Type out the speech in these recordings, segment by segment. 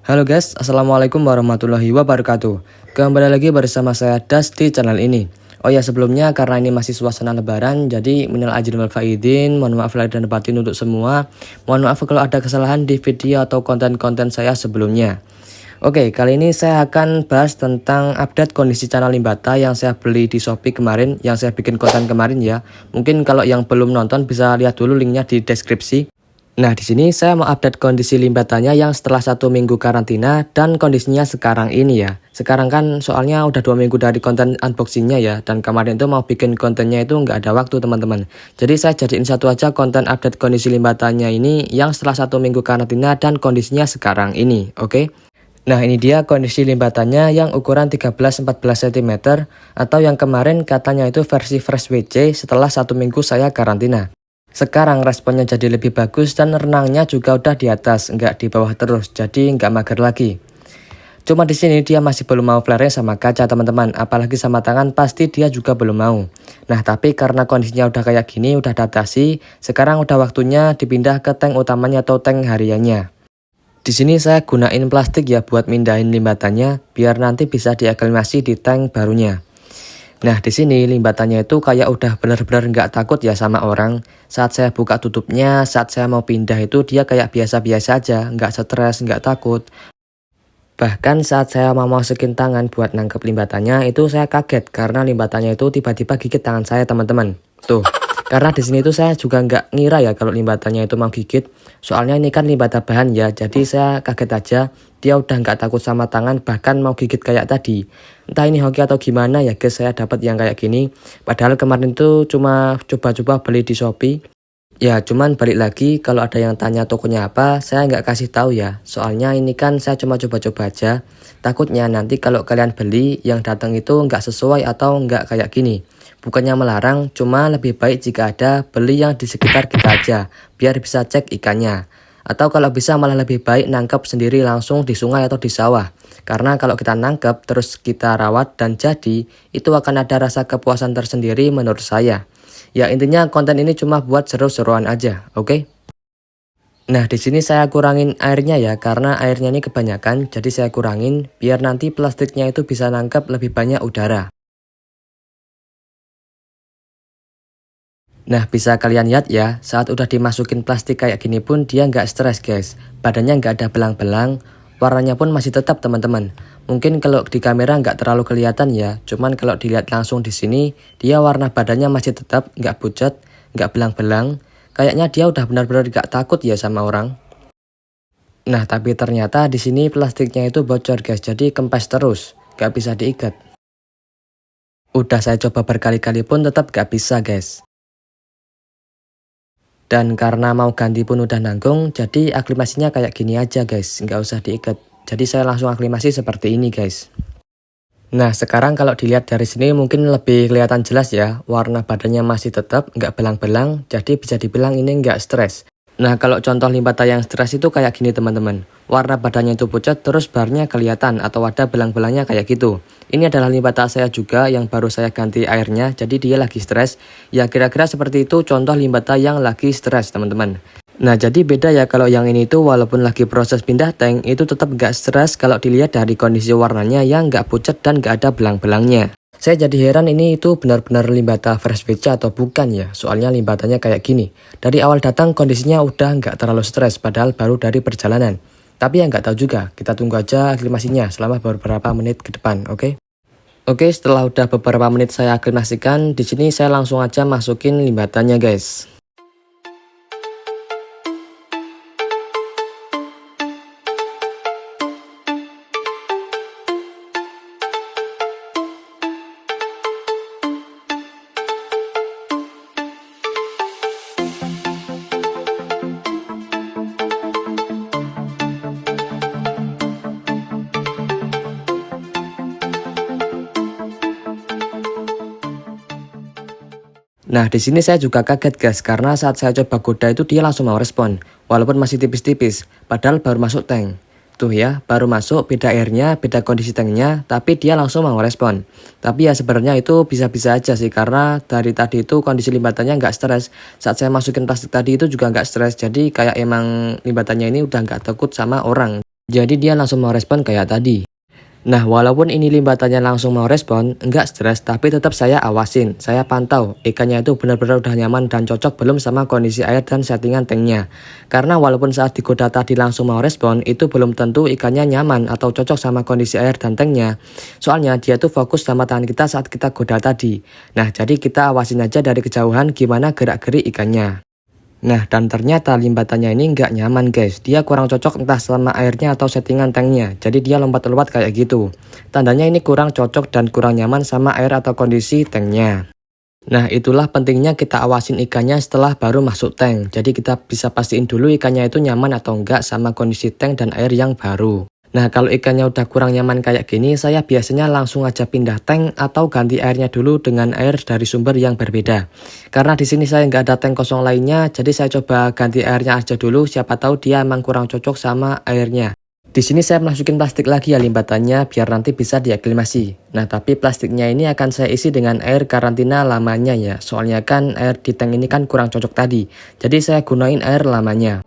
Halo guys, assalamualaikum warahmatullahi wabarakatuh. Kembali lagi bersama saya Das di channel ini. Oh ya, sebelumnya karena ini masih suasana lebaran, jadi minal aidin wal faizin, mohon maaf lahir dan batin untuk semua. Mohon maaf kalau ada kesalahan di video atau konten-konten saya sebelumnya. Oke, kali ini saya akan bahas tentang update kondisi channel Limbata yang saya beli di Shopee kemarin, yang saya bikin konten kemarin ya. Mungkin kalau yang belum nonton bisa lihat dulu linknya di deskripsi. Nah, di sini saya mau update kondisi Limbatanya yang setelah 1 minggu karantina dan kondisinya sekarang ini ya. Sekarang kan soalnya udah 2 minggu dari konten unboxingnya ya, dan kemarin itu mau bikin kontennya itu nggak ada waktu teman-teman. Jadi saya jadiin satu aja konten update kondisi Limbatanya ini yang setelah 1 minggu karantina dan kondisinya sekarang ini, oke? Nah, ini dia kondisi Limbatanya yang ukuran 13-14 cm atau yang kemarin katanya itu versi Fresh WC setelah 1 minggu saya karantina. Sekarang responnya jadi lebih bagus dan renangnya juga udah di atas, nggak di bawah terus, jadi nggak mager lagi. Cuma di sini dia masih belum mau flare sama kaca teman-teman, apalagi sama tangan pasti dia juga belum mau. Nah, tapi karena kondisinya udah kayak gini, udah adaptasi, sekarang udah waktunya dipindah ke tank utamanya atau tank hariannya. Di sini saya gunain plastik ya buat mindahin Limbatanya, biar nanti bisa diaklimasi di tank barunya. Nah, di sini Limbatanya itu kayak udah bener-bener nggak takut ya sama orang. Saat saya buka tutupnya, saat saya mau pindah itu dia kayak biasa-biasa aja, nggak stres, nggak takut. Bahkan saat saya mau masukin tangan buat nangkep Limbatanya itu saya kaget karena Limbatanya itu tiba-tiba gigit tangan saya teman-teman. Tuh, karena di sini tuh saya juga nggak ngira ya kalau Limbatanya itu mau gigit. Soalnya ini kan Limbata bahan ya, jadi saya kaget aja. Dia udah nggak takut sama tangan, bahkan mau gigit kayak tadi. Entah ini hoki atau gimana ya guys, saya dapat yang kayak gini. Padahal kemarin tuh cuma coba-coba beli di Shopee. Ya, cuman balik lagi kalau ada yang tanya tokonya apa, saya nggak kasih tahu ya. Soalnya ini kan saya cuma coba-coba aja. Takutnya nanti kalau kalian beli yang datang itu nggak sesuai atau nggak kayak gini. Bukannya melarang, cuma lebih baik jika ada beli yang di sekitar kita aja, biar bisa cek ikannya. Atau kalau bisa malah lebih baik nangkep sendiri langsung di sungai atau di sawah. Karena kalau kita nangkep terus kita rawat dan jadi, itu akan ada rasa kepuasan tersendiri menurut saya. Ya intinya konten ini cuma buat seru-seruan aja, oke? Nah, di sini saya kurangin airnya ya, karena airnya ini kebanyakan, jadi saya kurangin biar nanti plastiknya itu bisa nangkep lebih banyak udara. Nah, bisa kalian lihat ya, saat udah dimasukin plastik kayak gini pun dia nggak stres guys. Badannya nggak ada belang-belang, warnanya pun masih tetap teman-teman. Mungkin kalau di kamera nggak terlalu kelihatan ya, cuman kalau dilihat langsung di sini, dia warna badannya masih tetap, nggak pucat, nggak belang-belang. Kayaknya dia udah benar-benar nggak takut ya sama orang. Nah, tapi ternyata di sini plastiknya itu bocor guys, jadi kempes terus, nggak bisa diikat. Udah saya coba berkali-kali pun tetap nggak bisa guys. Dan karena mau ganti pun udah nanggung, jadi aklimasinya kayak gini aja guys, nggak usah diikat. Jadi saya langsung aklimasi seperti ini guys. Nah, sekarang kalau dilihat dari sini mungkin lebih kelihatan jelas ya, warna badannya masih tetap nggak belang-belang, jadi bisa dibilang ini nggak stres. Nah, kalau contoh Limbata yang stres itu kayak gini teman-teman. Warna badannya itu pucat terus barnya kelihatan atau ada belang-belangnya kayak gitu. Ini adalah Limbata saya juga yang baru saya ganti airnya, jadi dia lagi stres. Ya kira-kira seperti itu contoh Limbata yang lagi stres teman-teman. Nah, jadi beda ya kalau yang ini tuh walaupun lagi proses pindah tank itu tetap nggak stres kalau dilihat dari kondisi warnanya yang nggak pucat dan nggak ada belang-belangnya. Saya jadi heran ini itu benar-benar Limbata Fresh WC atau bukan ya, soalnya Limbatanya kayak gini. Dari awal datang kondisinya udah nggak terlalu stres padahal baru dari perjalanan. Tapi ya nggak tahu juga, kita tunggu aja aklimasinya selama beberapa menit ke depan, oke? Oke, setelah udah beberapa menit saya aklimasikan, di sini saya langsung aja masukin Limbatanya guys. Nah, di sini saya juga kaget guys, karena saat saya coba goda itu dia langsung mau respon, walaupun masih tipis-tipis, padahal baru masuk tank. Tuh ya, baru masuk, beda airnya, beda kondisi tanknya, tapi dia langsung mau respon. Tapi ya sebenarnya itu bisa-bisa aja sih, karena dari tadi itu kondisi Limbatanya nggak stres. Saat saya masukin plastik tadi itu juga nggak stres, jadi kayak emang Limbatanya ini udah nggak takut sama orang. Jadi dia langsung mau respon kayak tadi. Nah, walaupun ini limbatannya langsung mau respon, enggak stres, tapi tetap saya awasin, saya pantau, ikannya itu benar-benar udah nyaman dan cocok belum sama kondisi air dan settingan tanknya. Karena walaupun saat digoda tadi langsung mau respon, itu belum tentu ikannya nyaman atau cocok sama kondisi air dan tanknya. Soalnya dia tuh fokus sama tangan kita saat kita goda tadi. Nah, jadi kita awasin aja dari kejauhan gimana gerak-gerik ikannya. Nah, dan ternyata limbatannya ini nggak nyaman guys. Dia kurang cocok entah sama airnya atau settingan tanknya. Jadi dia lompat-lompat kayak gitu. Tandanya ini kurang cocok dan kurang nyaman sama air atau kondisi tanknya. Nah, itulah pentingnya kita awasin ikannya setelah baru masuk tank. Jadi kita bisa pastiin dulu ikannya itu nyaman atau enggak sama kondisi tank dan air yang baru. Nah, kalau ikannya udah kurang nyaman kayak gini, saya biasanya langsung aja pindah tank atau ganti airnya dulu dengan air dari sumber yang berbeda. Karena di sini saya nggak ada tank kosong lainnya, jadi saya coba ganti airnya aja dulu, siapa tahu dia emang kurang cocok sama airnya. Di sini saya masukin plastik lagi ya limbatannya biar nanti bisa diaklimasi. Nah, tapi plastiknya ini akan saya isi dengan air karantina lamanya ya. Soalnya kan air di tank ini kan kurang cocok tadi. Jadi saya gunain air lamanya.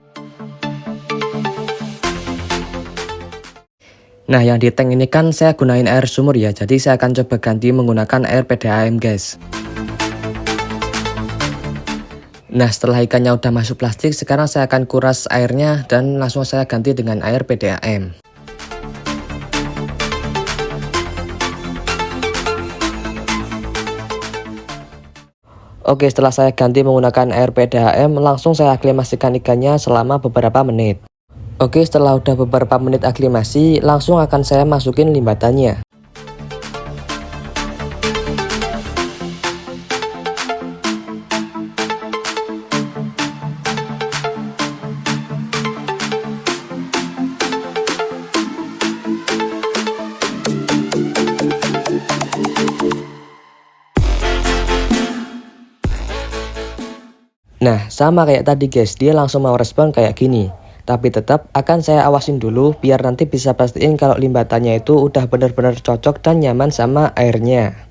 Nah, yang di tank ini kan saya gunain air sumur ya, jadi saya akan coba ganti menggunakan air PDAM guys. Nah, setelah ikannya udah masuk plastik, sekarang saya akan kuras airnya dan langsung saya ganti dengan air PDAM. Oke, setelah saya ganti menggunakan air PDAM, langsung saya aklimasikan ikannya selama beberapa menit. Oke, setelah udah beberapa menit aklimasi, langsung akan saya masukin limbatannya. Nah, sama kayak tadi guys, dia langsung mau respon kayak gini. Tapi tetap akan saya awasin dulu biar nanti bisa pastiin kalau limbatannya itu udah benar-benar cocok dan nyaman sama airnya.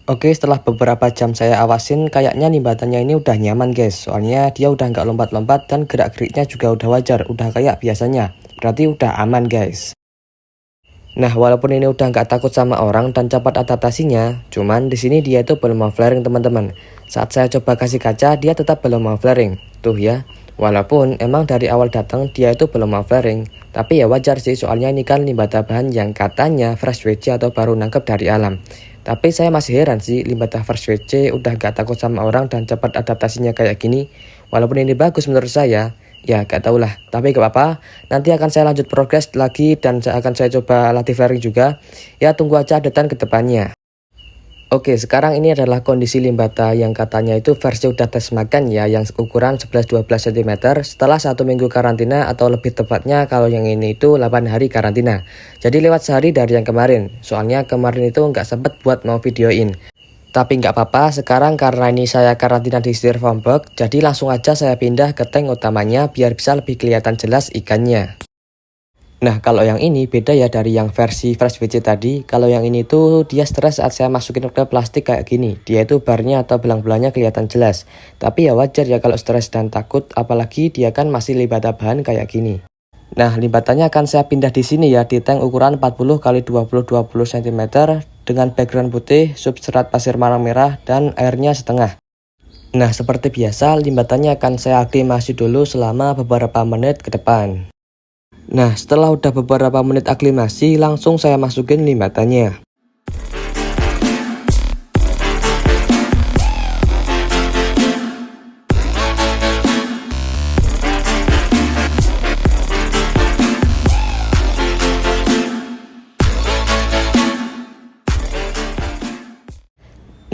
Oke, setelah beberapa jam saya awasin, kayaknya limbatannya ini udah nyaman guys. Soalnya dia udah nggak lompat-lompat dan gerak-geriknya juga udah wajar, udah kayak biasanya. Berarti udah aman guys. Nah, walaupun ini udah nggak takut sama orang dan cepat adaptasinya, cuman di sini dia itu belum mau flaring teman-teman. Saat saya coba kasih kaca, dia tetap belum mau flaring. Tuh ya. Walaupun emang dari awal datang dia itu belum mau flaring, tapi ya wajar sih soalnya ini kan limbata bahan yang katanya fresh WC atau baru nangkep dari alam. Tapi saya masih heran sih limbata fresh WC udah gak takut sama orang dan cepat adaptasinya kayak gini. Walaupun ini bagus menurut saya, ya gak tau lah. Tapi gak apa-apa, nanti akan saya lanjut progres lagi dan akan saya coba latih flaring juga. Ya tunggu aja updatean ke depannya. Oke, sekarang ini adalah kondisi limbata yang katanya itu versi udah tes makan ya, yang ukuran 11-12 cm setelah 1 minggu karantina atau lebih tepatnya kalau yang ini itu 8 hari karantina. Jadi lewat sehari dari yang kemarin, soalnya kemarin itu nggak sempet buat mau videoin. Tapi nggak apa-apa, sekarang karena ini saya karantina di styrofoam box, jadi langsung aja saya pindah ke tank utamanya biar bisa lebih kelihatan jelas ikannya. Nah, kalau yang ini beda ya dari yang versi fresh WC tadi. Kalau yang ini tuh dia stres saat saya masukin ke plastik kayak gini. Dia itu barnya atau belang-belangnya kelihatan jelas. Tapi ya wajar ya kalau stres dan takut, apalagi dia kan masih limbata bahan kayak gini. Nah, limbatannya akan saya pindah di sini ya, di tank ukuran 40 x 20 cm dengan background putih, substrat pasir malang merah dan airnya setengah. Nah, seperti biasa limbatannya akan saya aklimasi dulu selama beberapa menit ke depan. Nah, setelah udah beberapa menit aklimasi, langsung saya masukin limbatannya.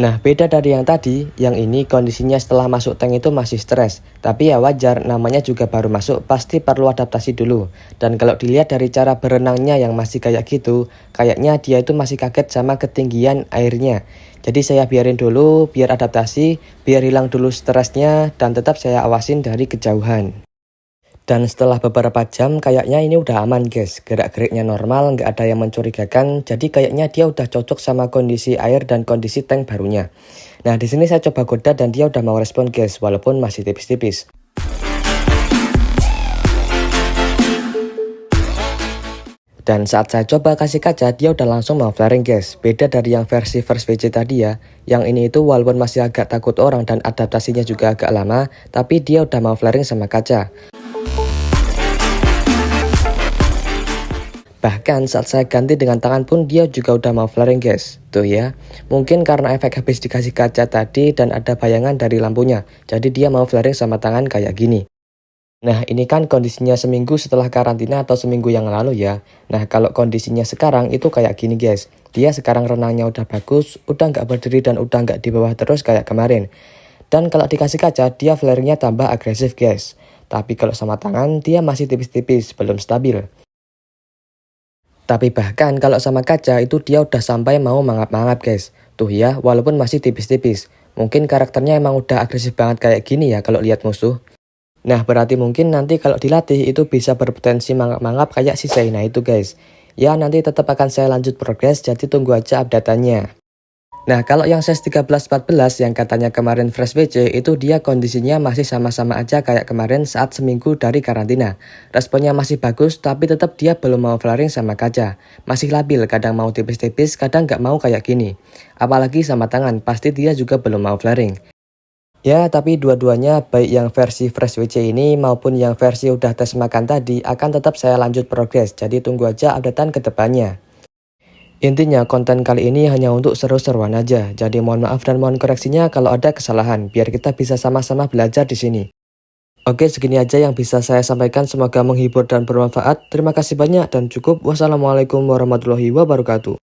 Nah, beda dari yang tadi, yang ini kondisinya setelah masuk tank itu masih stres. Tapi ya wajar, namanya juga baru masuk, pasti perlu adaptasi dulu. Dan kalau dilihat dari cara berenangnya yang masih kayak gitu, kayaknya dia itu masih kaget sama ketinggian airnya. Jadi saya biarin dulu, biar adaptasi, biar hilang dulu stresnya, dan tetap saya awasin dari kejauhan. Dan setelah beberapa jam kayaknya ini udah aman guys, gerak-geriknya normal, nggak ada yang mencurigakan, jadi kayaknya dia udah cocok sama kondisi air dan kondisi tank barunya. Nah, di sini saya coba goda dan dia udah mau respon guys, walaupun masih tipis-tipis. Dan saat saya coba kasih kaca, dia udah langsung mau flaring guys. Beda dari yang versi first VC tadi ya. Yang ini itu walaupun masih agak takut orang dan adaptasinya juga agak lama, tapi dia udah mau flaring sama kaca. Bahkan saat saya ganti dengan tangan pun dia juga udah mau flaring guys. Tuh ya, mungkin karena efek habis dikasih kaca tadi dan ada bayangan dari lampunya. Jadi dia mau flaring sama tangan kayak gini. Nah ini kan kondisinya seminggu setelah karantina atau seminggu yang lalu ya. Nah kalau kondisinya sekarang itu kayak gini guys. Dia sekarang renangnya udah bagus, udah nggak berdiri dan udah nggak di bawah terus kayak kemarin. Dan kalau dikasih kaca dia flaringnya tambah agresif guys. Tapi kalau sama tangan dia masih tipis-tipis, belum stabil. Tapi bahkan kalau sama kaca itu dia udah sampai mau mangap-mangap guys. Tuh ya, walaupun masih tipis-tipis. Mungkin karakternya emang udah agresif banget kayak gini ya kalau lihat musuh. Nah berarti mungkin nanti kalau dilatih itu bisa berpotensi mangap-mangap kayak si Zaina itu guys. Ya nanti tetap akan saya lanjut progres, jadi tunggu aja update-annya. Nah kalau yang size 13-14 yang katanya kemarin fresh VC itu dia kondisinya masih sama-sama aja kayak kemarin saat seminggu dari karantina. Responnya masih bagus tapi tetap dia belum mau flaring sama kaca. Masih labil, kadang mau tipis-tipis, kadang nggak mau kayak gini. Apalagi sama tangan, pasti dia juga belum mau flaring. Ya, tapi dua-duanya baik yang versi Fresh WC ini maupun yang versi udah tes makan tadi akan tetap saya lanjut progres, jadi tunggu aja updatean ke depannya. Intinya konten kali ini hanya untuk seru-seruan aja, jadi mohon maaf dan mohon koreksinya kalau ada kesalahan, biar kita bisa sama-sama belajar di sini. Oke, segini aja yang bisa saya sampaikan, semoga menghibur dan bermanfaat. Terima kasih banyak dan cukup. Wassalamualaikum warahmatullahi wabarakatuh.